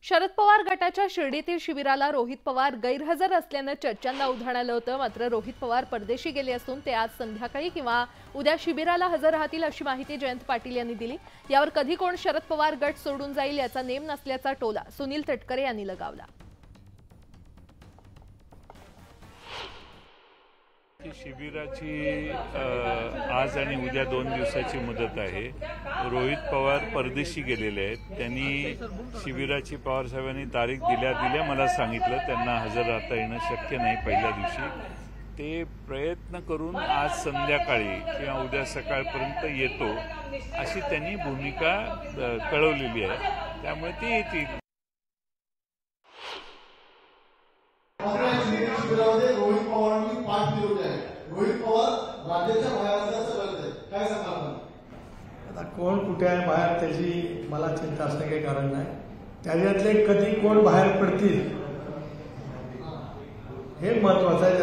शरद पवार गटाच्या शिर्डीतील शिबिराला रोहित पवार गैरहजर असल्याने चर्चांना उधाण आलं होतं। मात्र रोहित पवार परदेशी गेले असून ते आज संध्याकाळी किंवा उद्या शिबिराला हजर राहतील अशी माहिती जयंत पाटील यांनी दिली। यावर कधी कोण शरद पवार गट सोडून जाईल याचा नेम नसल्याचा टोला सुनील तटकरे यांनी लगावला। शिबिराची आज आणि उद्या 2 दिवसाची मुदत आहे। रोहित पवार परदेशी गेलेले आहेत। त्यांनी शिबिराची पवार साहेबांनी तारीख दिल्या मला सांगितलं त्यांना हजर राहता येणं शक्य नाही पहिल्या दिवशी। ते प्रयत्न करून आज संध्याकाळी किंवा उद्या सकाळपर्यंत येतो अशी त्यांनी भूमिका कळवलेली आहे, त्यामुळे ते येतील। रोहित पवारांनी पाठ दिली आहे। रोहित पवार राज्याच्या बाहेर असल्याचं कळतंय, काय सांगणार? आता कोण कुठे आहे बाहेर त्याची मला चिंता असणं काही कारण नाही। त्याच्यातले कधी कोण बाहेर पडतील हे महत्वाचं आहे।